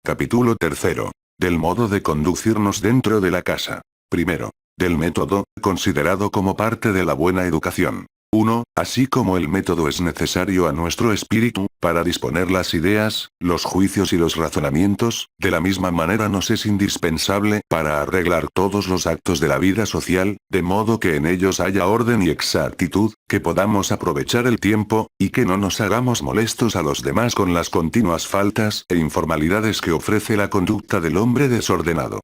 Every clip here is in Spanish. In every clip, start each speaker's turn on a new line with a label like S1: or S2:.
S1: Capítulo 3. Del modo de conducirnos dentro de la casa. Primero. Del método, considerado como parte de la buena educación. 1. Así como el método es necesario a nuestro espíritu, para disponer las ideas, los juicios y los razonamientos, de la misma manera nos es indispensable para arreglar todos los actos de la vida social, de modo que en ellos haya orden y exactitud, que podamos aprovechar el tiempo, y que no nos hagamos molestos a los demás con las continuas faltas e informalidades que ofrece la conducta del hombre desordenado.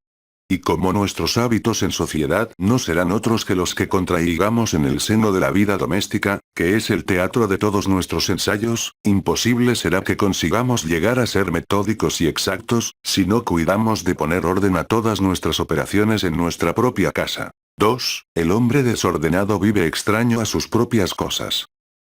S1: Y como nuestros hábitos en sociedad no serán otros que los que contraigamos en el seno de la vida doméstica, que es el teatro de todos nuestros ensayos, imposible será que consigamos llegar a ser metódicos y exactos, si no cuidamos de poner orden a todas nuestras operaciones en nuestra propia casa. 2. El hombre desordenado vive extraño a sus propias cosas.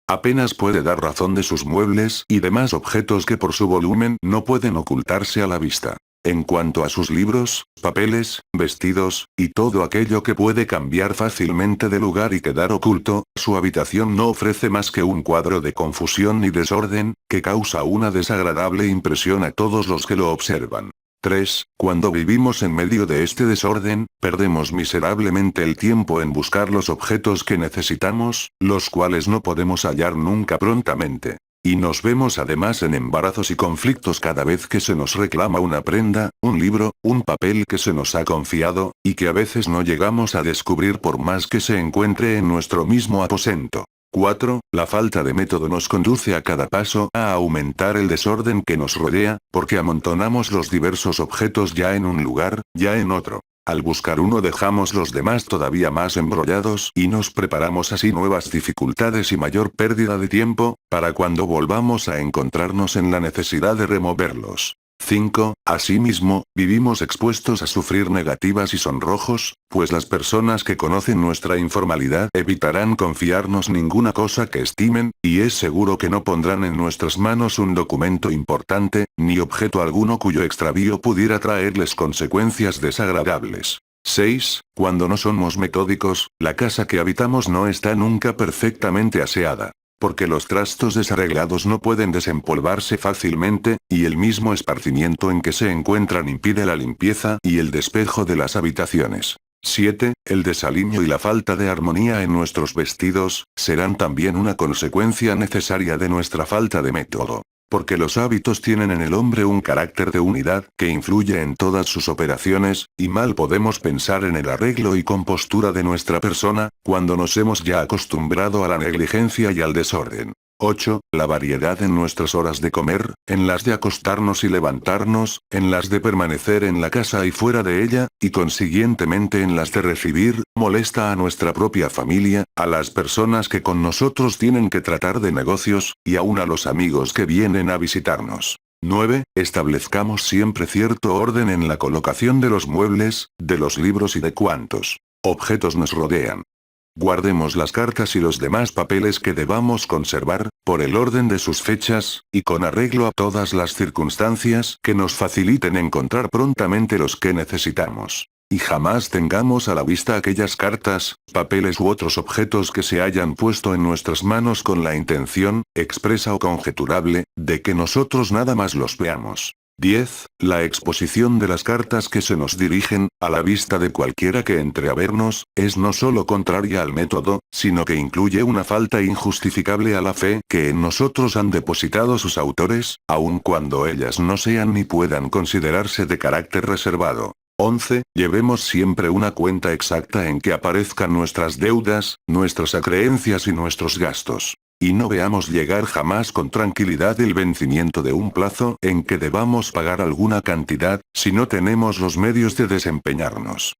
S1: Apenas puede dar razón de sus muebles y demás objetos que por su volumen no pueden ocultarse a la vista. En cuanto a sus libros, papeles, vestidos, y todo aquello que puede cambiar fácilmente de lugar y quedar oculto, su habitación no ofrece más que un cuadro de confusión y desorden, que causa una desagradable impresión a todos los que lo observan. 3. Cuando vivimos en medio de este desorden, perdemos miserablemente el tiempo en buscar los objetos que necesitamos, los cuales no podemos hallar nunca prontamente. Y nos vemos además en embarazos y conflictos cada vez que se nos reclama una prenda, un libro, un papel que se nos ha confiado, y que a veces no llegamos a descubrir por más que se encuentre en nuestro mismo aposento. 4. La falta de método nos conduce a cada paso a aumentar el desorden que nos rodea, porque amontonamos los diversos objetos ya en un lugar, ya en otro. Al buscar uno dejamos los demás todavía más embrollados y nos preparamos así nuevas dificultades y mayor pérdida de tiempo, para cuando volvamos a encontrarnos en la necesidad de removerlos. 5. Asimismo, vivimos expuestos a sufrir negativas y sonrojos, pues las personas que conocen nuestra informalidad evitarán confiarnos ninguna cosa que estimen, y es seguro que no pondrán en nuestras manos un documento importante, ni objeto alguno cuyo extravío pudiera traerles consecuencias desagradables. 6. Cuando no somos metódicos, la casa que habitamos no está nunca perfectamente aseada. Porque los trastos desarreglados no pueden desempolvarse fácilmente, y el mismo esparcimiento en que se encuentran impide la limpieza y el despejo de las habitaciones. 7. El desaliño y la falta de armonía en nuestros vestidos, serán también una consecuencia necesaria de nuestra falta de método. Porque los hábitos tienen en el hombre un carácter de unidad que influye en todas sus operaciones, y mal podemos pensar en el arreglo y compostura de nuestra persona, cuando nos hemos ya acostumbrado a la negligencia y al desorden. 8. La variedad en nuestras horas de comer, en las de acostarnos y levantarnos, en las de permanecer en la casa y fuera de ella, y consiguientemente en las de recibir, molesta a nuestra propia familia, a las personas que con nosotros tienen que tratar de negocios, y aún a los amigos que vienen a visitarnos. 9. Establezcamos siempre cierto orden en la colocación de los muebles, de los libros y de cuantos objetos nos rodean. Guardemos las cartas y los demás papeles que debamos conservar, por el orden de sus fechas, y con arreglo a todas las circunstancias que nos faciliten encontrar prontamente los que necesitamos. Y jamás tengamos a la vista aquellas cartas, papeles u otros objetos que se hayan puesto en nuestras manos con la intención, expresa o conjeturable, de que nosotros nada más los veamos. 10. La exposición de las cartas que se nos dirigen, a la vista de cualquiera que entre a vernos, es no solo contraria al método, sino que incluye una falta injustificable a la fe que en nosotros han depositado sus autores, aun cuando ellas no sean ni puedan considerarse de carácter reservado. 11. Llevemos siempre una cuenta exacta en que aparezcan nuestras deudas, nuestras acreencias y nuestros gastos. Y no veamos llegar jamás con tranquilidad el vencimiento de un plazo en que debamos pagar alguna cantidad, si no tenemos los medios de desempeñarnos.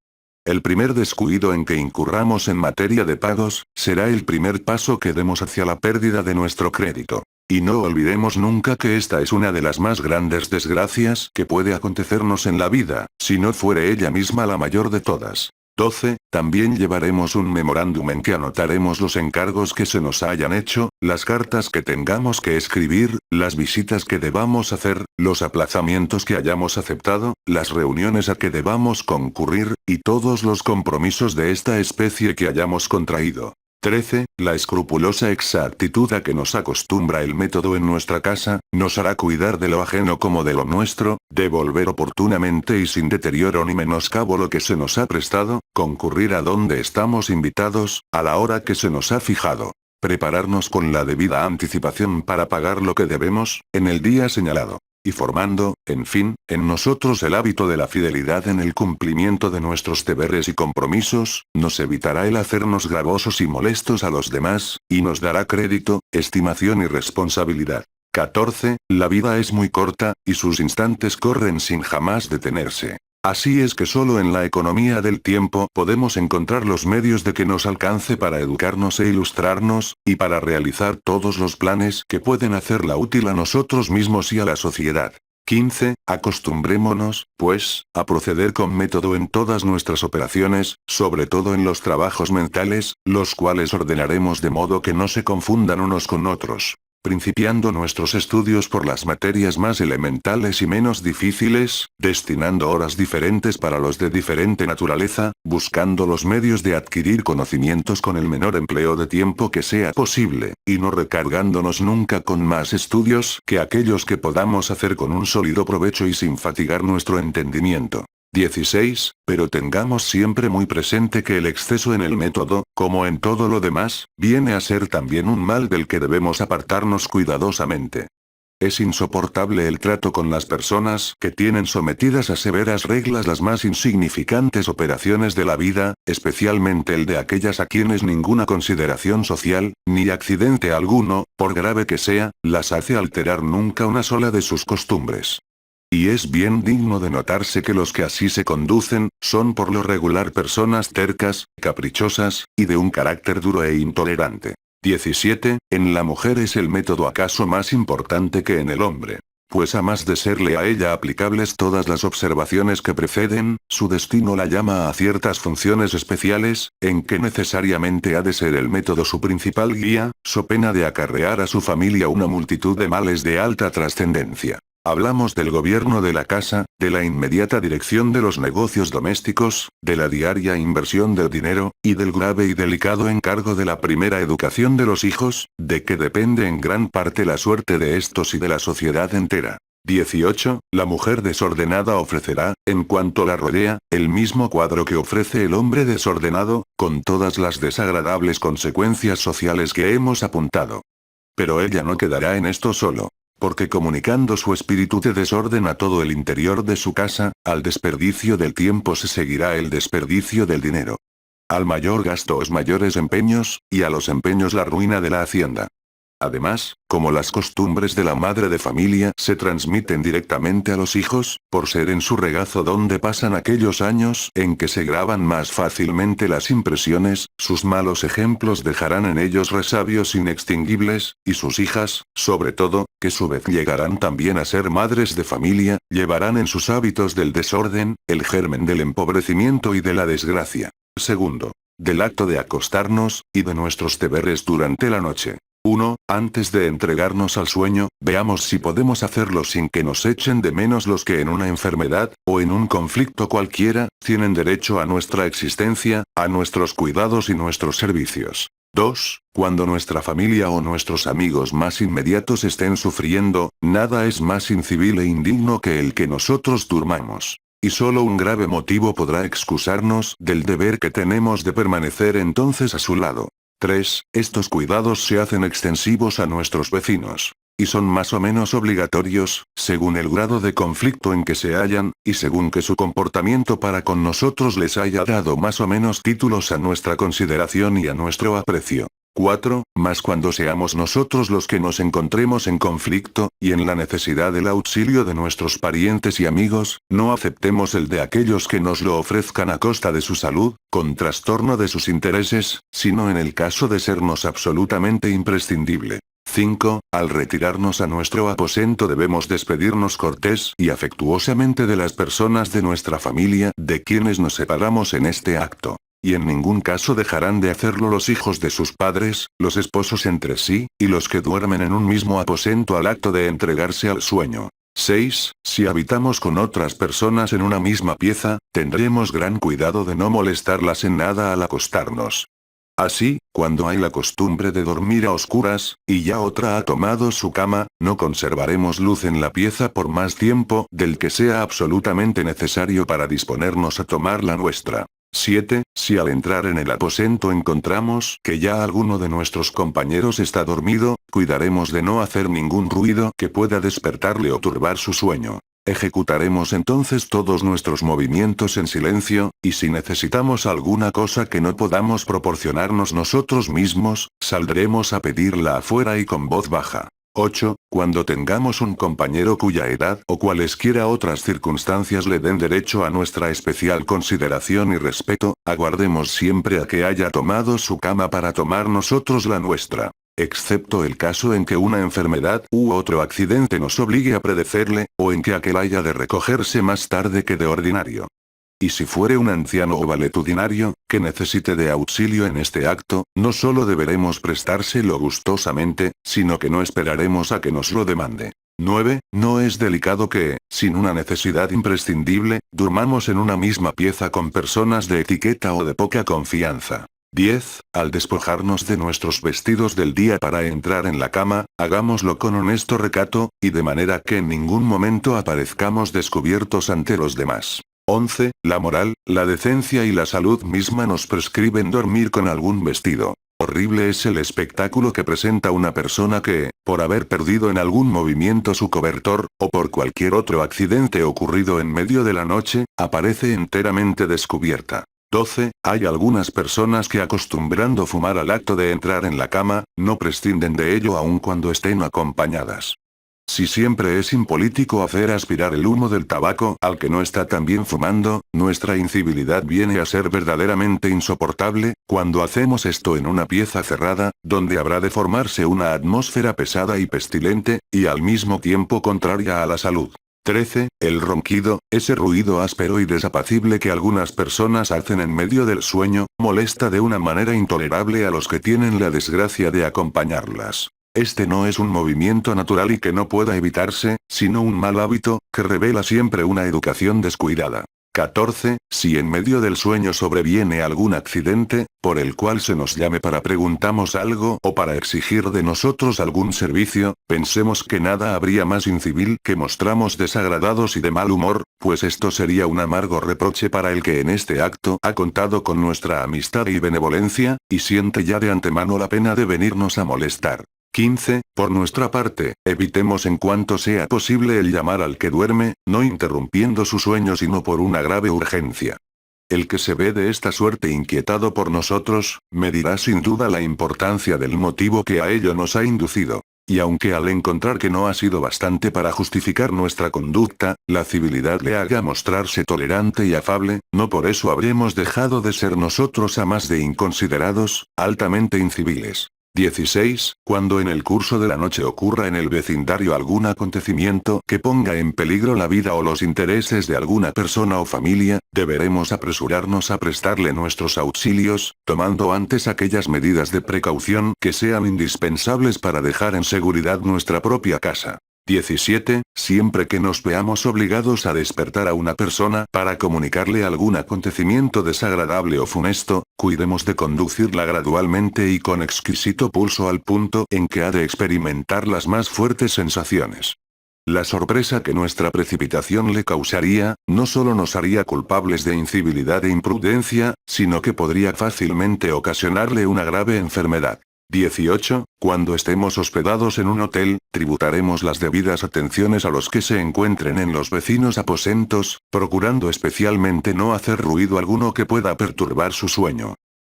S1: El primer descuido en que incurramos en materia de pagos, será el primer paso que demos hacia la pérdida de nuestro crédito. Y no olvidemos nunca que esta es una de las más grandes desgracias que puede acontecernos en la vida, si no fuere ella misma la mayor de todas. 12. También llevaremos un memorándum en que anotaremos los encargos que se nos hayan hecho, las cartas que tengamos que escribir, las visitas que debamos hacer, los aplazamientos que hayamos aceptado, las reuniones a que debamos concurrir, y todos los compromisos de esta especie que hayamos contraído. 13. La escrupulosa exactitud a que nos acostumbra el método en nuestra casa, nos hará cuidar de lo ajeno como de lo nuestro, devolver oportunamente y sin deterioro ni menoscabo lo que se nos ha prestado, concurrir a donde estamos invitados, a la hora que se nos ha fijado. Prepararnos con la debida anticipación para pagar lo que debemos, en el día señalado. Y formando, en fin, en nosotros el hábito de la fidelidad en el cumplimiento de nuestros deberes y compromisos, nos evitará el hacernos gravosos y molestos a los demás, y nos dará crédito, estimación y responsabilidad. 14. La vida es muy corta, y sus instantes corren sin jamás detenerse. Así es que solo en la economía del tiempo podemos encontrar los medios de que nos alcance para educarnos e ilustrarnos, y para realizar todos los planes que pueden hacerla útil a nosotros mismos y a la sociedad. 15. Acostumbrémonos, pues, a proceder con método en todas nuestras operaciones, sobre todo en los trabajos mentales, los cuales ordenaremos de modo que no se confundan unos con otros. Principiando nuestros estudios por las materias más elementales y menos difíciles, destinando horas diferentes para los de diferente naturaleza, buscando los medios de adquirir conocimientos con el menor empleo de tiempo que sea posible, y no recargándonos nunca con más estudios que aquellos que podamos hacer con un sólido provecho y sin fatigar nuestro entendimiento. 16. Pero tengamos siempre muy presente que el exceso en el método, como en todo lo demás, viene a ser también un mal del que debemos apartarnos cuidadosamente. Es insoportable el trato con las personas que tienen sometidas a severas reglas las más insignificantes operaciones de la vida, especialmente el de aquellas a quienes ninguna consideración social, ni accidente alguno, por grave que sea, las hace alterar nunca una sola de sus costumbres. Y es bien digno de notarse que los que así se conducen, son por lo regular personas tercas, caprichosas, y de un carácter duro e intolerante. 17. En la mujer es el método acaso más importante que en el hombre. Pues a más de serle a ella aplicables todas las observaciones que preceden, su destino la llama a ciertas funciones especiales, en que necesariamente ha de ser el método su principal guía, so pena de acarrear a su familia una multitud de males de alta trascendencia. Hablamos del gobierno de la casa, de la inmediata dirección de los negocios domésticos, de la diaria inversión del dinero, y del grave y delicado encargo de la primera educación de los hijos, de que depende en gran parte la suerte de estos y de la sociedad entera. 18. La mujer desordenada ofrecerá, en cuanto la rodea, el mismo cuadro que ofrece el hombre desordenado, con todas las desagradables consecuencias sociales que hemos apuntado. Pero ella no quedará en esto solo. Porque comunicando su espíritu de desorden a todo el interior de su casa, al desperdicio del tiempo se seguirá el desperdicio del dinero. Al mayor gasto os mayores empeños, y a los empeños la ruina de la hacienda. Además, como las costumbres de la madre de familia se transmiten directamente a los hijos, por ser en su regazo donde pasan aquellos años en que se graban más fácilmente las impresiones, sus malos ejemplos dejarán en ellos resabios inextinguibles, y sus hijas, sobre todo, que su vez llegarán también a ser madres de familia, llevarán en sus hábitos del desorden, el germen del empobrecimiento y de la desgracia. Segundo, del acto de acostarnos, y de nuestros deberes durante la noche. 1. Antes de entregarnos al sueño, veamos si podemos hacerlo sin que nos echen de menos los que en una enfermedad, o en un conflicto cualquiera, tienen derecho a nuestra existencia, a nuestros cuidados y nuestros servicios. 2. Cuando nuestra familia o nuestros amigos más inmediatos estén sufriendo, nada es más incivil e indigno que el que nosotros durmamos. Y solo un grave motivo podrá excusarnos del deber que tenemos de permanecer entonces a su lado. 3. Estos cuidados se hacen extensivos a nuestros vecinos. Y son más o menos obligatorios, según el grado de conflicto en que se hallan, y según que su comportamiento para con nosotros les haya dado más o menos títulos a nuestra consideración y a nuestro aprecio. 4. Mas cuando seamos nosotros los que nos encontremos en conflicto, y en la necesidad del auxilio de nuestros parientes y amigos, no aceptemos el de aquellos que nos lo ofrezcan a costa de su salud, con trastorno de sus intereses, sino en el caso de sernos absolutamente imprescindible. 5. Al retirarnos a nuestro aposento debemos despedirnos cortés y afectuosamente de las personas de nuestra familia, de quienes nos separamos en este acto. Y en ningún caso dejarán de hacerlo los hijos de sus padres, los esposos entre sí, y los que duermen en un mismo aposento al acto de entregarse al sueño. 6. Si habitamos con otras personas en una misma pieza, tendremos gran cuidado de no molestarlas en nada al acostarnos. Así, cuando hay la costumbre de dormir a oscuras, y ya otra ha tomado su cama, no conservaremos luz en la pieza por más tiempo del que sea absolutamente necesario para disponernos a tomar la nuestra. 7. Si al entrar en el aposento encontramos que ya alguno de nuestros compañeros está dormido, cuidaremos de no hacer ningún ruido que pueda despertarle o turbar su sueño. Ejecutaremos entonces todos nuestros movimientos en silencio, y si necesitamos alguna cosa que no podamos proporcionarnos nosotros mismos, saldremos a pedirla afuera y con voz baja. 8. Cuando tengamos un compañero cuya edad o cualesquiera otras circunstancias le den derecho a nuestra especial consideración y respeto, aguardemos siempre a que haya tomado su cama para tomar nosotros la nuestra. Excepto el caso en que una enfermedad u otro accidente nos obligue a predecerle, o en que aquel haya de recogerse más tarde que de ordinario. Y si fuere un anciano o valetudinario, que necesite de auxilio en este acto, no solo deberemos prestárselo gustosamente, sino que no esperaremos a que nos lo demande. 9. No es delicado que, sin una necesidad imprescindible, durmamos en una misma pieza con personas de etiqueta o de poca confianza. 10. Al despojarnos de nuestros vestidos del día para entrar en la cama, hagámoslo con honesto recato, y de manera que en ningún momento aparezcamos descubiertos ante los demás. 11. La moral, la decencia y la salud misma nos prescriben dormir con algún vestido. Horrible es el espectáculo que presenta una persona que, por haber perdido en algún movimiento su cobertor, o por cualquier otro accidente ocurrido en medio de la noche, aparece enteramente descubierta. 12. Hay algunas personas que acostumbrando fumar al acto de entrar en la cama, no prescinden de ello aun cuando estén acompañadas. Si siempre es impolítico hacer aspirar el humo del tabaco al que no está también fumando, nuestra incivilidad viene a ser verdaderamente insoportable, cuando hacemos esto en una pieza cerrada, donde habrá de formarse una atmósfera pesada y pestilente, y al mismo tiempo contraria a la salud. 13. El ronquido, ese ruido áspero y desapacible que algunas personas hacen en medio del sueño, molesta de una manera intolerable a los que tienen la desgracia de acompañarlas. Este no es un movimiento natural y que no pueda evitarse, sino un mal hábito, que revela siempre una educación descuidada. 14. Si en medio del sueño sobreviene algún accidente, por el cual se nos llame para preguntamos algo o para exigir de nosotros algún servicio, pensemos que nada habría más incivil que mostramos desagradados y de mal humor, pues esto sería un amargo reproche para el que en este acto ha contado con nuestra amistad y benevolencia, y siente ya de antemano la pena de venirnos a molestar. 15. Por nuestra parte, evitemos en cuanto sea posible el llamar al que duerme, no interrumpiendo su sueño sino por una grave urgencia. El que se ve de esta suerte inquietado por nosotros, medirá sin duda la importancia del motivo que a ello nos ha inducido. Y aunque al encontrar que no ha sido bastante para justificar nuestra conducta, la civilidad le haga mostrarse tolerante y afable, no por eso habremos dejado de ser nosotros a más de inconsiderados, altamente inciviles. 16. Cuando en el curso de la noche ocurra en el vecindario algún acontecimiento que ponga en peligro la vida o los intereses de alguna persona o familia, deberemos apresurarnos a prestarle nuestros auxilios, tomando antes aquellas medidas de precaución que sean indispensables para dejar en seguridad nuestra propia casa. 17. Siempre que nos veamos obligados a despertar a una persona para comunicarle algún acontecimiento desagradable o funesto, cuidemos de conducirla gradualmente y con exquisito pulso al punto en que ha de experimentar las más fuertes sensaciones. La sorpresa que nuestra precipitación le causaría, no solo nos haría culpables de incivilidad e imprudencia, sino que podría fácilmente ocasionarle una grave enfermedad. 18. Cuando estemos hospedados en un hotel, tributaremos las debidas atenciones a los que se encuentren en los vecinos aposentos, procurando especialmente no hacer ruido alguno que pueda perturbar su sueño.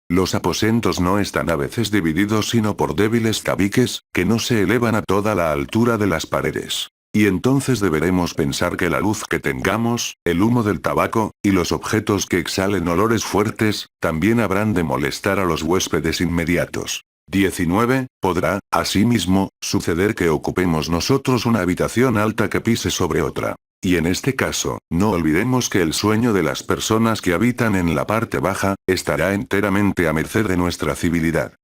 S1: Los aposentos no están a veces divididos sino por débiles tabiques, que no se elevan a toda la altura de las paredes. Y entonces deberemos pensar que la luz que tengamos, el humo del tabaco, y los objetos que exhalen olores fuertes, también habrán de molestar a los huéspedes inmediatos. 19. Podrá, asimismo, suceder que ocupemos nosotros una habitación alta que pise sobre otra. Y en este caso, no olvidemos que el sueño de las personas que habitan en la parte baja, estará enteramente a merced de nuestra civilidad.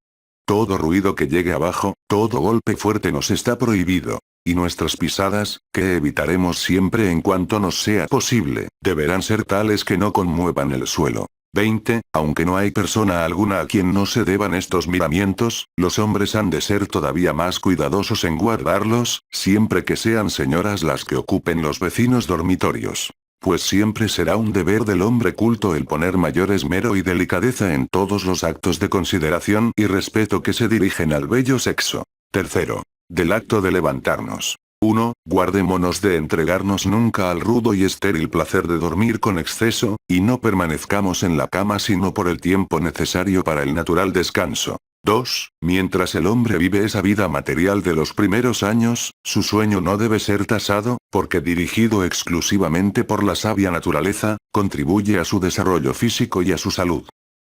S1: Todo ruido que llegue abajo, todo golpe fuerte nos está prohibido. Y nuestras pisadas, que evitaremos siempre en cuanto nos sea posible, deberán ser tales que no conmuevan el suelo. 20. Aunque no hay persona alguna a quien no se deban estos miramientos, los hombres han de ser todavía más cuidadosos en guardarlos, siempre que sean señoras las que ocupen los vecinos dormitorios. Pues siempre será un deber del hombre culto el poner mayor esmero y delicadeza en todos los actos de consideración y respeto que se dirigen al bello sexo. Tercero. Del acto de levantarnos. 1. Guardémonos de entregarnos nunca al rudo y estéril placer de dormir con exceso, y no permanezcamos en la cama sino por el tiempo necesario para el natural descanso. 2. Mientras el hombre vive esa vida material de los primeros años, su sueño no debe ser tasado, porque dirigido exclusivamente por la sabia naturaleza, contribuye a su desarrollo físico y a su salud.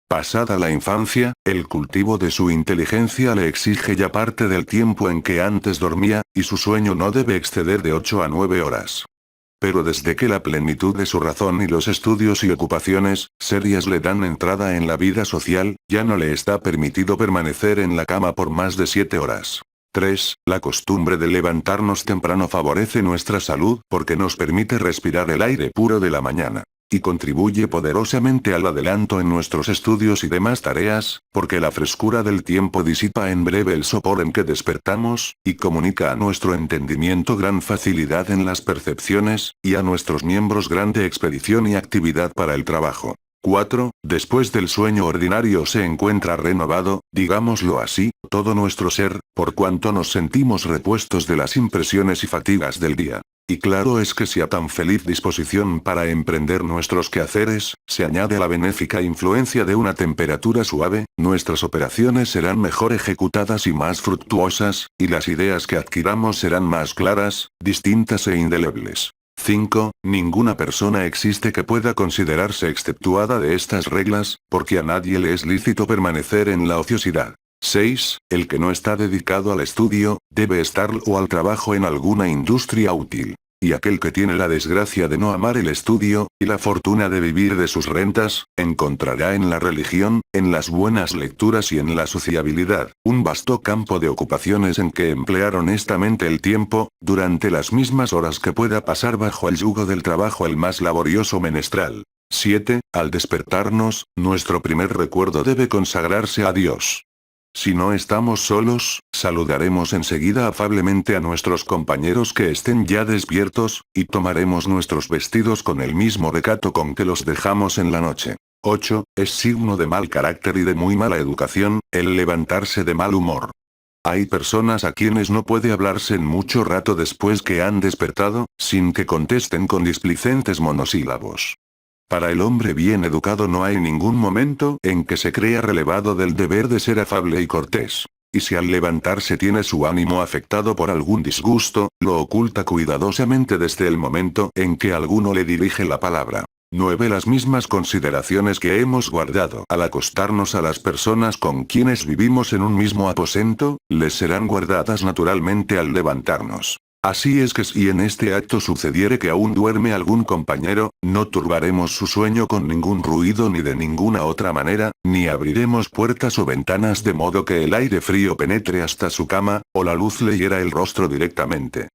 S1: Pasada la infancia, el cultivo de su inteligencia le exige ya parte del tiempo en que antes dormía, y su sueño no debe exceder de 8 a 9 horas. Pero desde que la plenitud de su razón y los estudios y ocupaciones serias le dan entrada en la vida social, ya no le está permitido permanecer en la cama por más de 7 horas. 3. La costumbre de levantarnos temprano favorece nuestra salud porque nos permite respirar el aire puro de la mañana. Y contribuye poderosamente al adelanto en nuestros estudios y demás tareas, porque la frescura del tiempo disipa en breve el sopor en que despertamos, y comunica a nuestro entendimiento gran facilidad en las percepciones, y a nuestros miembros grande expedición y actividad para el trabajo. 4. Después del sueño ordinario se encuentra renovado, digámoslo así, todo nuestro ser, por cuanto nos sentimos repuestos de las impresiones y fatigas del día. Y claro es que si a tan feliz disposición para emprender nuestros quehaceres, se añade la benéfica influencia de una temperatura suave, nuestras operaciones serán mejor ejecutadas y más fructuosas, y las ideas que adquiramos serán más claras, distintas e indelebles. 5. Ninguna persona existe que pueda considerarse exceptuada de estas reglas, porque a nadie le es lícito permanecer en la ociosidad. 6. El que no está dedicado al estudio, debe estarlo o al trabajo en alguna industria útil. Y aquel que tiene la desgracia de no amar el estudio, y la fortuna de vivir de sus rentas, encontrará en la religión, en las buenas lecturas y en la sociabilidad, un vasto campo de ocupaciones en que emplear honestamente el tiempo, durante las mismas horas que pueda pasar bajo el yugo del trabajo el más laborioso menestral. 7. Al despertarnos, nuestro primer recuerdo debe consagrarse a Dios. Si no estamos solos, saludaremos enseguida afablemente a nuestros compañeros que estén ya despiertos, y tomaremos nuestros vestidos con el mismo recato con que los dejamos en la noche. 8. Es signo de mal carácter y de muy mala educación, el levantarse de mal humor. Hay personas a quienes no puede hablarse en mucho rato después que han despertado, sin que contesten con displicentes monosílabos. Para el hombre bien educado no hay ningún momento en que se crea relevado del deber de ser afable y cortés. Y si al levantarse tiene su ánimo afectado por algún disgusto, lo oculta cuidadosamente desde el momento en que alguno le dirige la palabra. 9. Las mismas consideraciones que hemos guardado al acostarnos a las personas con quienes vivimos en un mismo aposento, les serán guardadas naturalmente al levantarnos. Así es que si en este acto sucediere que aún duerme algún compañero, no turbaremos su sueño con ningún ruido ni de ninguna otra manera, ni abriremos puertas o ventanas de modo que el aire frío penetre hasta su cama, o la luz le hiera el rostro directamente.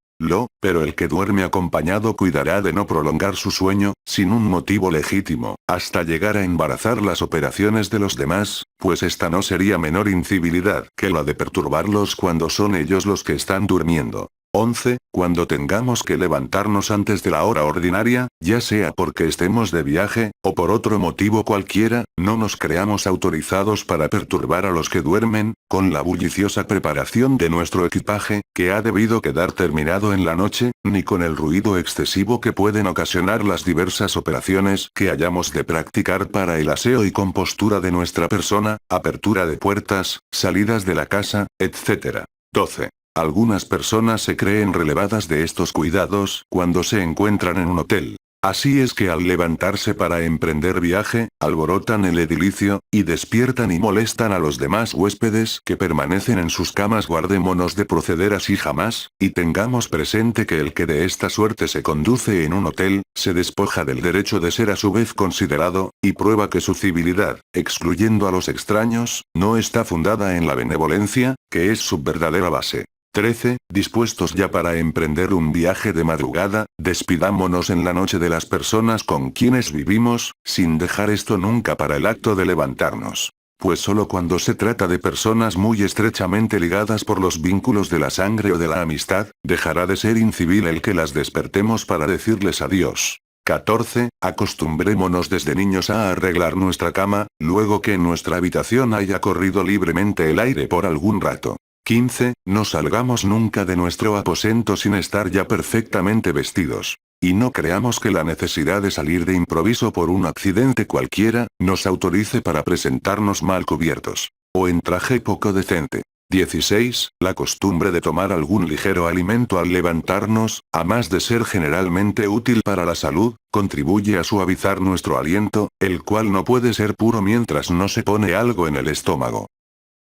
S1: Pero el que duerme acompañado cuidará de no prolongar su sueño, sin un motivo legítimo, hasta llegar a embarazar las operaciones de los demás, pues esta no sería menor incivilidad que la de perturbarlos cuando son ellos los que están durmiendo. 11. Cuando tengamos que levantarnos antes de la hora ordinaria, ya sea porque estemos de viaje, o por otro motivo cualquiera, no nos creamos autorizados para perturbar a los que duermen, con la bulliciosa preparación de nuestro equipaje, que ha debido quedar terminado en la noche, ni con el ruido excesivo que pueden ocasionar las diversas operaciones que hayamos de practicar para el aseo y compostura de nuestra persona, apertura de puertas, salidas de la casa, etc. 12. Algunas personas se creen relevadas de estos cuidados cuando se encuentran en un hotel. Así es que al levantarse para emprender viaje, alborotan el edilicio, y despiertan y molestan a los demás huéspedes que permanecen en sus camas. Guardémonos de proceder así jamás, y tengamos presente que el que de esta suerte se conduce en un hotel, se despoja del derecho de ser a su vez considerado, y prueba que su civilidad, excluyendo a los extraños, no está fundada en la benevolencia, que es su verdadera base. 13. Dispuestos ya para emprender un viaje de madrugada, despidámonos en la noche de las personas con quienes vivimos, sin dejar esto nunca para el acto de levantarnos. Pues solo cuando se trata de personas muy estrechamente ligadas por los vínculos de la sangre o de la amistad, dejará de ser incivil el que las despertemos para decirles adiós. 14. Acostumbrémonos desde niños a arreglar nuestra cama, luego que en nuestra habitación haya corrido libremente el aire por algún rato. 15. No salgamos nunca de nuestro aposento sin estar ya perfectamente vestidos. Y no creamos que la necesidad de salir de improviso por un accidente cualquiera, nos autorice para presentarnos mal cubiertos. O en traje poco decente. 16. La costumbre de tomar algún ligero alimento al levantarnos, a más de ser generalmente útil para la salud, contribuye a suavizar nuestro aliento, el cual no puede ser puro mientras no se pone algo en el estómago.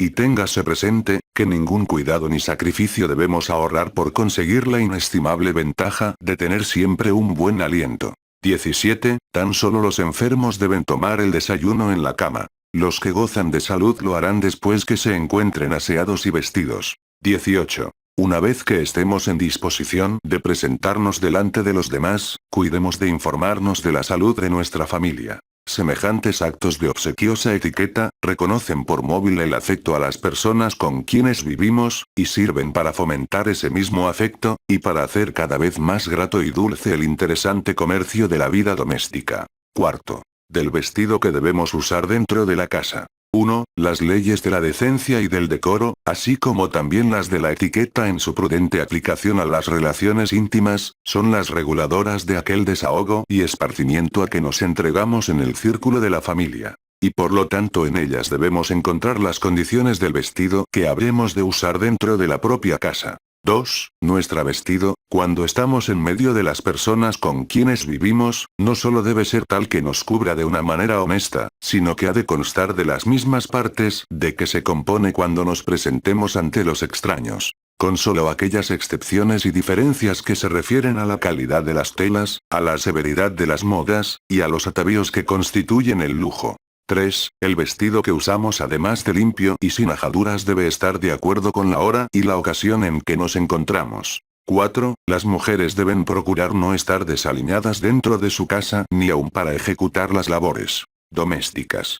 S1: Y téngase presente, que ningún cuidado ni sacrificio debemos ahorrar por conseguir la inestimable ventaja de tener siempre un buen aliento. 17. Tan solo los enfermos deben tomar el desayuno en la cama. Los que gozan de salud lo harán después que se encuentren aseados y vestidos. 18. Una vez que estemos en disposición de presentarnos delante de los demás, cuidemos de informarnos de la salud de nuestra familia. Semejantes actos de obsequiosa etiqueta, reconocen por móvil el afecto a las personas con quienes vivimos, y sirven para fomentar ese mismo afecto, y para hacer cada vez más grato y dulce el interesante comercio de la vida doméstica. Cuarto. Del vestido que debemos usar dentro de la casa. 1. Las leyes de la decencia y del decoro, así como también las de la etiqueta en su prudente aplicación a las relaciones íntimas, son las reguladoras de aquel desahogo y esparcimiento a que nos entregamos en el círculo de la familia. Y por lo tanto en ellas debemos encontrar las condiciones del vestido que habremos de usar dentro de la propia casa. 2. Nuestro vestido, cuando estamos en medio de las personas con quienes vivimos, no solo debe ser tal que nos cubra de una manera honesta, sino que ha de constar de las mismas partes de que se compone cuando nos presentemos ante los extraños. Con solo aquellas excepciones y diferencias que se refieren a la calidad de las telas, a la severidad de las modas, y a los atavíos que constituyen el lujo. 3. El vestido que usamos además de limpio y sin ajaduras debe estar de acuerdo con la hora y la ocasión en que nos encontramos. 4. Las mujeres deben procurar no estar desaliñadas dentro de su casa ni aun para ejecutar las labores domésticas.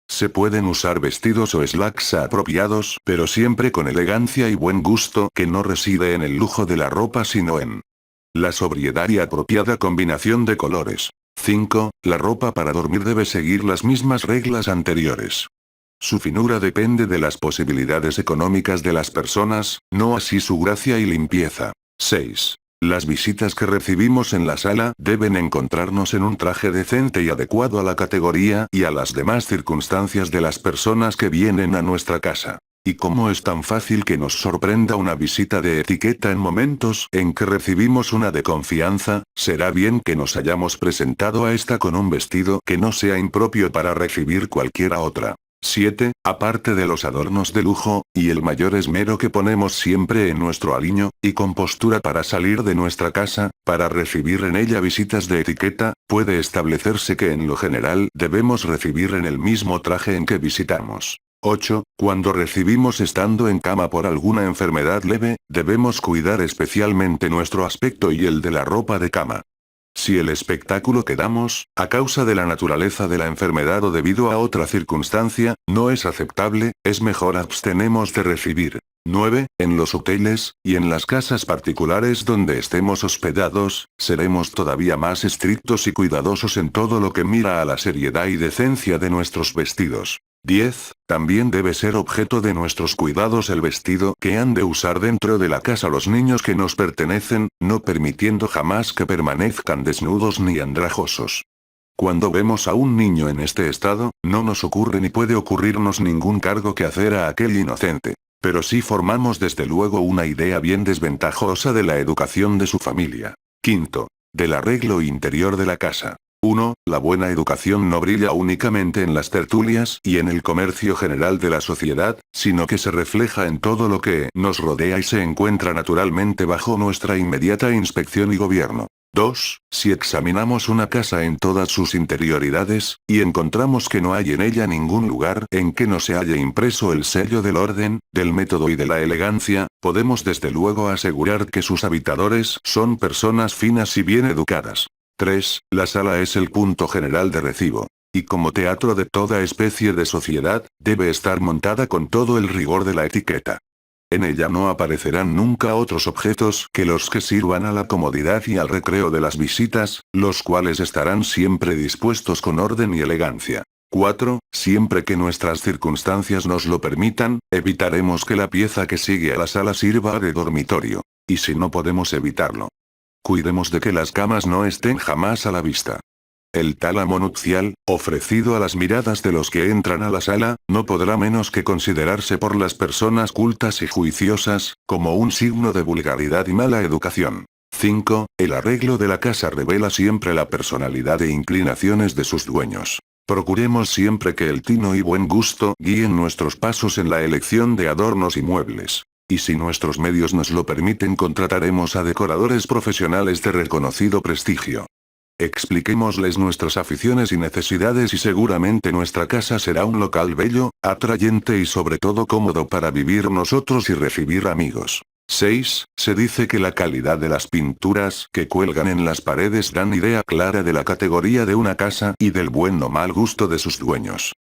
S1: Se pueden usar vestidos o slacks apropiados, pero siempre con elegancia y buen gusto que no reside en el lujo de la ropa sino en la sobriedad y apropiada combinación de colores. 5. La ropa para dormir debe seguir las mismas reglas anteriores. Su finura depende de las posibilidades económicas de las personas, no así su gracia y limpieza. 6. Las visitas que recibimos en la sala deben encontrarnos en un traje decente y adecuado a la categoría y a las demás circunstancias de las personas que vienen a nuestra casa. Y como es tan fácil que nos sorprenda una visita de etiqueta en momentos en que recibimos una de confianza, será bien que nos hayamos presentado a esta con un vestido que no sea impropio para recibir cualquiera otra. 7. Aparte de los adornos de lujo, y el mayor esmero que ponemos siempre en nuestro aliño y compostura para salir de nuestra casa, para recibir en ella visitas de etiqueta, puede establecerse que en lo general debemos recibir en el mismo traje en que visitamos. 8. Cuando recibimos estando en cama por alguna enfermedad leve, debemos cuidar especialmente nuestro aspecto y el de la ropa de cama. Si el espectáculo que damos, a causa de la naturaleza de la enfermedad o debido a otra circunstancia, no es aceptable, es mejor abstenemos de recibir. 9. En los hoteles, y en las casas particulares donde estemos hospedados, seremos todavía más estrictos y cuidadosos en todo lo que mira a la seriedad y decencia de nuestros vestidos. 10. También debe ser objeto de nuestros cuidados el vestido que han de usar dentro de la casa los niños que nos pertenecen, no permitiendo jamás que permanezcan desnudos ni andrajosos. Cuando vemos a un niño en este estado, no nos ocurre ni puede ocurrirnos ningún cargo que hacer a aquel inocente. Pero sí formamos desde luego una idea bien desventajosa de la educación de su familia. Quinto. Del arreglo interior de la casa. 1. La buena educación no brilla únicamente en las tertulias y en el comercio general de la sociedad, sino que se refleja en todo lo que nos rodea y se encuentra naturalmente bajo nuestra inmediata inspección y gobierno. 2. Si examinamos una casa en todas sus interioridades, y encontramos que no hay en ella ningún lugar en que no se haya impreso el sello del orden, del método y de la elegancia, podemos desde luego asegurar que sus habitadores son personas finas y bien educadas. 3. La sala es el punto general de recibo. Y como teatro de toda especie de sociedad, debe estar montada con todo el rigor de la etiqueta. En ella no aparecerán nunca otros objetos que los que sirvan a la comodidad y al recreo de las visitas, los cuales estarán siempre dispuestos con orden y elegancia. 4. Siempre que nuestras circunstancias nos lo permitan, evitaremos que la pieza que sigue a la sala sirva de dormitorio. Y si no podemos evitarlo, cuidemos de que las camas no estén jamás a la vista. El tálamo nupcial, ofrecido a las miradas de los que entran a la sala, no podrá menos que considerarse por las personas cultas y juiciosas, como un signo de vulgaridad y mala educación. 5. El arreglo de la casa revela siempre la personalidad e inclinaciones de sus dueños. Procuremos siempre que el tino y buen gusto guíen nuestros pasos en la elección de adornos y muebles. Y si nuestros medios nos lo permiten, contrataremos a decoradores profesionales de reconocido prestigio. Expliquémosles nuestras aficiones y necesidades y seguramente nuestra casa será un local bello, atrayente y sobre todo cómodo para vivir nosotros y recibir amigos. 6. Se dice que la calidad de las pinturas que cuelgan en las paredes dan idea clara de la categoría de una casa y del buen o mal gusto de sus dueños.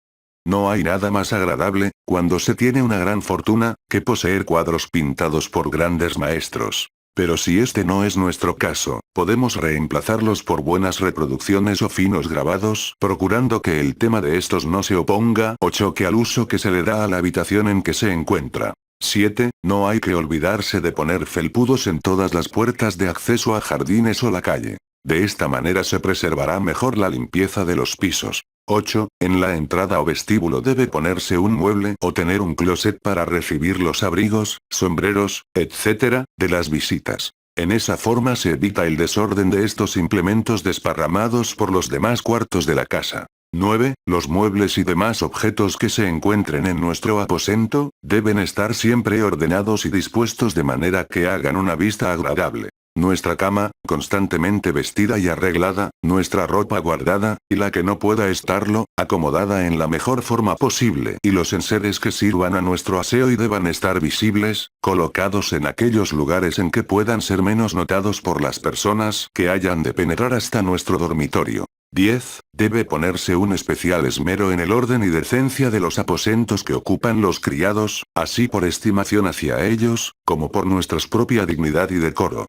S1: No hay nada más agradable, cuando se tiene una gran fortuna, que poseer cuadros pintados por grandes maestros. Pero si este no es nuestro caso, podemos reemplazarlos por buenas reproducciones o finos grabados, procurando que el tema de estos no se oponga o choque al uso que se le da a la habitación en que se encuentra. 7. No hay que olvidarse de poner felpudos en todas las puertas de acceso a jardines o la calle. De esta manera se preservará mejor la limpieza de los pisos. 8. En la entrada o vestíbulo debe ponerse un mueble o tener un closet para recibir los abrigos, sombreros, etc., de las visitas. En esa forma se evita el desorden de estos implementos desparramados por los demás cuartos de la casa. 9. Los muebles y demás objetos que se encuentren en nuestro aposento, deben estar siempre ordenados y dispuestos de manera que hagan una vista agradable. Nuestra cama, constantemente vestida y arreglada, nuestra ropa guardada, y la que no pueda estarlo, acomodada en la mejor forma posible, y los enseres que sirvan a nuestro aseo y deban estar visibles, colocados en aquellos lugares en que puedan ser menos notados por las personas que hayan de penetrar hasta nuestro dormitorio. 10. Debe ponerse un especial esmero en el orden y decencia de los aposentos que ocupan los criados, así por estimación hacia ellos, como por nuestra propia dignidad y decoro.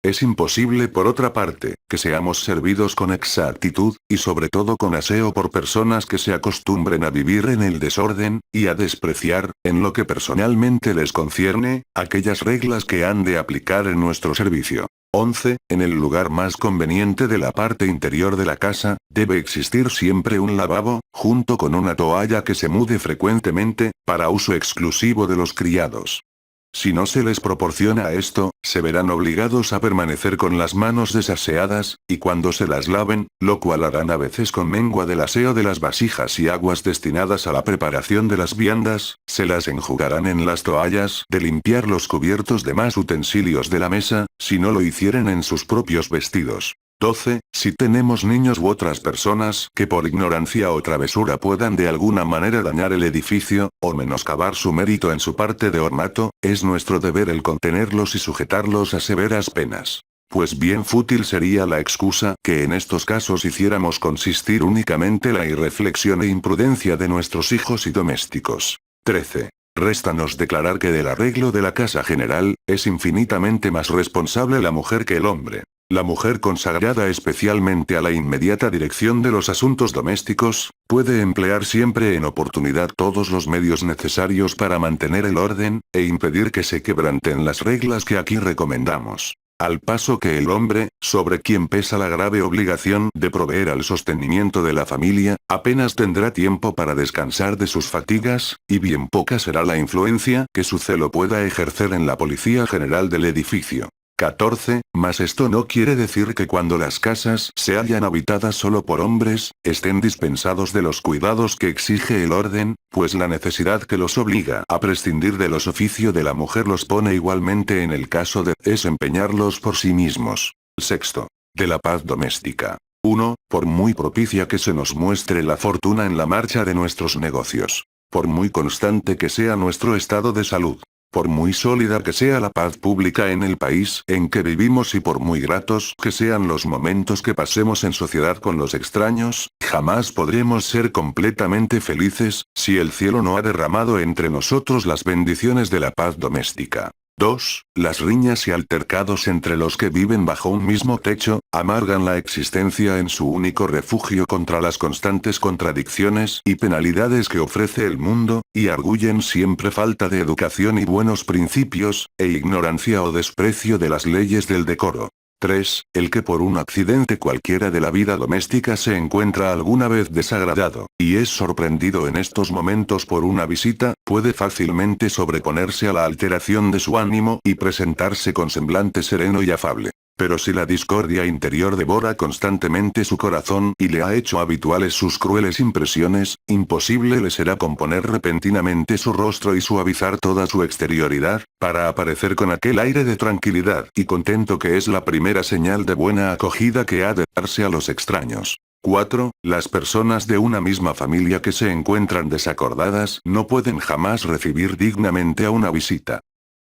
S1: Es imposible por otra parte, que seamos servidos con exactitud, y sobre todo con aseo por personas que se acostumbren a vivir en el desorden, y a despreciar, en lo que personalmente les concierne, aquellas reglas que han de aplicar en nuestro servicio. 11. En el lugar más conveniente de la parte interior de la casa, debe existir siempre un lavabo, junto con una toalla que se mude frecuentemente, para uso exclusivo de los criados. Si no se les proporciona esto, se verán obligados a permanecer con las manos desaseadas, y cuando se las laven, lo cual harán a veces con mengua del aseo de las vasijas y aguas destinadas a la preparación de las viandas, se las enjugarán en las toallas de limpiar los cubiertos de más utensilios de la mesa, si no lo hicieren en sus propios vestidos. 12. Si tenemos niños u otras personas que por ignorancia o travesura puedan de alguna manera dañar el edificio, o menoscabar su mérito en su parte de ornato, es nuestro deber el contenerlos y sujetarlos a severas penas. Pues bien fútil sería la excusa que en estos casos hiciéramos consistir únicamente la irreflexión e imprudencia de nuestros hijos y domésticos. 13. Réstanos declarar que del arreglo de la casa general, es infinitamente más responsable la mujer que el hombre. La mujer consagrada especialmente a la inmediata dirección de los asuntos domésticos, puede emplear siempre en oportunidad todos los medios necesarios para mantener el orden, e impedir que se quebranten las reglas que aquí recomendamos. Al paso que el hombre, sobre quien pesa la grave obligación de proveer al sostenimiento de la familia, apenas tendrá tiempo para descansar de sus fatigas, y bien poca será la influencia que su celo pueda ejercer en la policía general del edificio. 14. Mas esto no quiere decir que cuando las casas se hallan habitadas solo por hombres, estén dispensados de los cuidados que exige el orden, pues la necesidad que los obliga a prescindir de los oficios de la mujer los pone igualmente en el caso de desempeñarlos por sí mismos. Sexto. De la paz doméstica. 1. Por muy propicia que se nos muestre la fortuna en la marcha de nuestros negocios. Por muy constante que sea nuestro estado de salud. Por muy sólida que sea la paz pública en el país en que vivimos y por muy gratos que sean los momentos que pasemos en sociedad con los extraños, jamás podremos ser completamente felices, si el cielo no ha derramado entre nosotros las bendiciones de la paz doméstica. 2. Las riñas y altercados entre los que viven bajo un mismo techo, amargan la existencia en su único refugio contra las constantes contradicciones y penalidades que ofrece el mundo, y arguyen siempre falta de educación y buenos principios, e ignorancia o desprecio de las leyes del decoro. 3. El que por un accidente cualquiera de la vida doméstica se encuentra alguna vez desagradado, y es sorprendido en estos momentos por una visita, puede fácilmente sobreponerse a la alteración de su ánimo y presentarse con semblante sereno y afable. Pero si la discordia interior devora constantemente su corazón y le ha hecho habituales sus crueles impresiones, imposible le será componer repentinamente su rostro y suavizar toda su exterioridad, para aparecer con aquel aire de tranquilidad y contento que es la primera señal de buena acogida que ha de darse a los extraños. 4. Las personas de una misma familia que se encuentran desacordadas no pueden jamás recibir dignamente a una visita.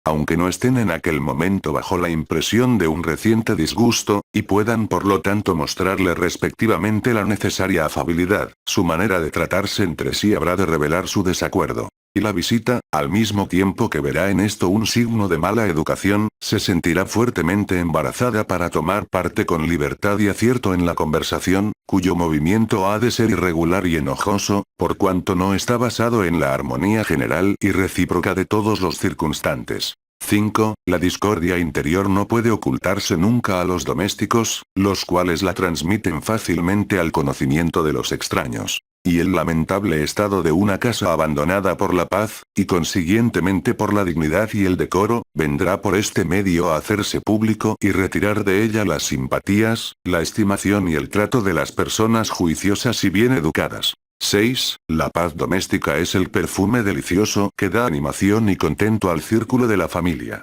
S1: Aunque no estén en aquel momento bajo la impresión de un reciente disgusto, y puedan por lo tanto mostrarle respectivamente la necesaria afabilidad, su manera de tratarse entre sí habrá de revelar su desacuerdo. Y la visita, al mismo tiempo que verá en esto un signo de mala educación, se sentirá fuertemente embarazada para tomar parte con libertad y acierto en la conversación, cuyo movimiento ha de ser irregular y enojoso, por cuanto no está basado en la armonía general y recíproca de todos los circunstantes. 5. La discordia interior no puede ocultarse nunca a los domésticos, los cuales la transmiten fácilmente al conocimiento de los extraños. Y el lamentable estado de una casa abandonada por la paz, y consiguientemente por la dignidad y el decoro, vendrá por este medio a hacerse público y retirar de ella las simpatías, la estimación y el trato de las personas juiciosas y bien educadas. 6. La paz doméstica es el perfume delicioso que da animación y contento al círculo de la familia.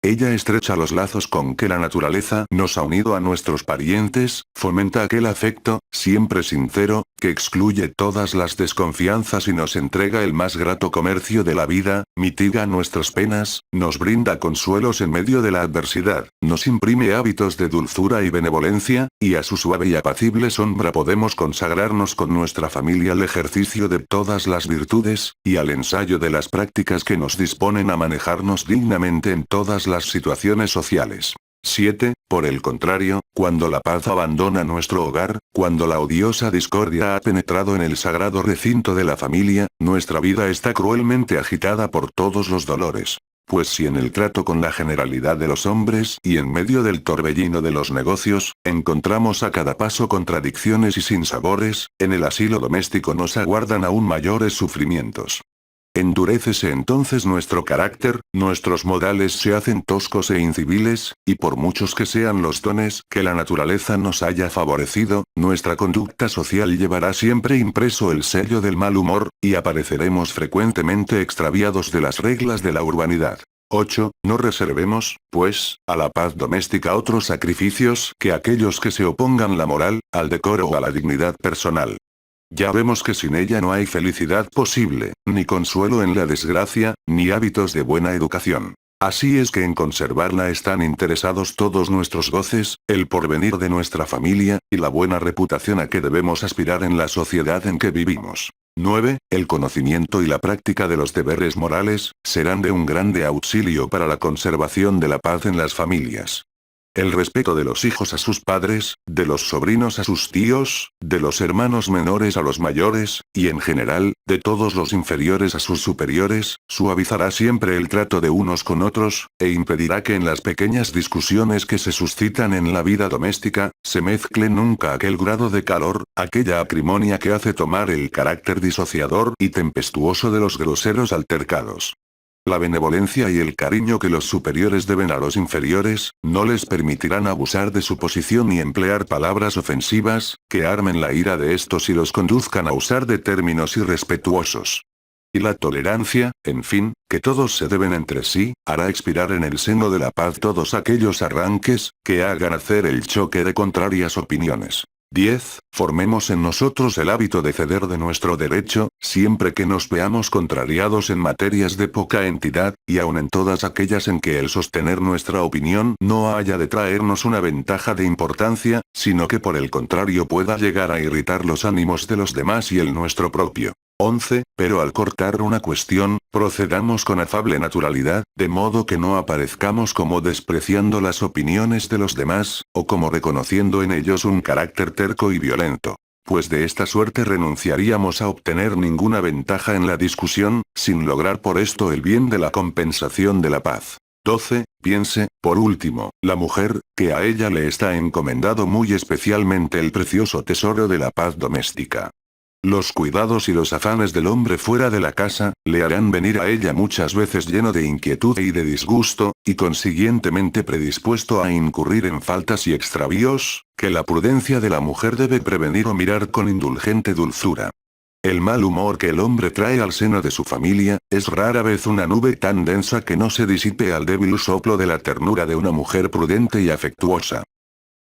S1: Ella estrecha los lazos con que la naturaleza nos ha unido a nuestros parientes, fomenta aquel afecto, siempre sincero, que excluye todas las desconfianzas y nos entrega el más grato comercio de la vida, mitiga nuestras penas, nos brinda consuelos en medio de la adversidad, nos imprime hábitos de dulzura y benevolencia, y a su suave y apacible sombra podemos consagrarnos con nuestra familia al ejercicio de todas las virtudes, y al ensayo de las prácticas que nos disponen a manejarnos dignamente en todas las situaciones sociales. 7. Por el contrario, cuando la paz abandona nuestro hogar, cuando la odiosa discordia ha penetrado en el sagrado recinto de la familia, nuestra vida está cruelmente agitada por todos los dolores. Pues si en el trato con la generalidad de los hombres y en medio del torbellino de los negocios, encontramos a cada paso contradicciones y sinsabores, en el asilo doméstico nos aguardan aún mayores sufrimientos. Endurécese entonces nuestro carácter, nuestros modales se hacen toscos e inciviles, y por muchos que sean los dones que la naturaleza nos haya favorecido, nuestra conducta social llevará siempre impreso el sello del mal humor, y apareceremos frecuentemente extraviados de las reglas de la urbanidad. 8. No reservemos, pues, a la paz doméstica otros sacrificios que aquellos que se opongan la moral, al decoro o a la dignidad personal. Ya vemos que sin ella no hay felicidad posible, ni consuelo en la desgracia, ni hábitos de buena educación. Así es que en conservarla están interesados todos nuestros goces, el porvenir de nuestra familia, y la buena reputación a que debemos aspirar en la sociedad en que vivimos. 9. El conocimiento y la práctica de los deberes morales, serán de un grande auxilio para la conservación de la paz en las familias. El respeto de los hijos a sus padres, de los sobrinos a sus tíos, de los hermanos menores a los mayores, y en general, de todos los inferiores a sus superiores, suavizará siempre el trato de unos con otros, e impedirá que en las pequeñas discusiones que se suscitan en la vida doméstica, se mezcle nunca aquel grado de calor, aquella acrimonia que hace tomar el carácter disociador y tempestuoso de los groseros altercados. La benevolencia y el cariño que los superiores deben a los inferiores, no les permitirán abusar de su posición ni emplear palabras ofensivas, que armen la ira de estos y los conduzcan a usar de términos irrespetuosos. y la tolerancia, en fin, que todos se deben entre sí, hará expirar en el seno de la paz todos aquellos arranques, que hagan hacer el choque de contrarias opiniones. 10. Formemos en nosotros el hábito de ceder de nuestro derecho, siempre que nos veamos contrariados en materias de poca entidad, y aun en todas aquellas en que el sostener nuestra opinión no haya de traernos una ventaja de importancia, sino que por el contrario pueda llegar a irritar los ánimos de los demás y el nuestro propio. 11. Pero al cortar una cuestión, procedamos con afable naturalidad, de modo que no aparezcamos como despreciando las opiniones de los demás, o como reconociendo en ellos un carácter terco y violento. Pues de esta suerte renunciaríamos a obtener ninguna ventaja en la discusión, sin lograr por esto el bien de la compensación de la paz. 12. Piense, por último, la mujer, que a ella le está encomendado muy especialmente el precioso tesoro de la paz doméstica. Los cuidados y los afanes del hombre fuera de la casa, le harán venir a ella muchas veces lleno de inquietud y de disgusto, y consiguientemente predispuesto a incurrir en faltas y extravíos, que la prudencia de la mujer debe prevenir o mirar con indulgente dulzura. El mal humor que el hombre trae al seno de su familia, es rara vez una nube tan densa que no se disipe al débil soplo de la ternura de una mujer prudente y afectuosa.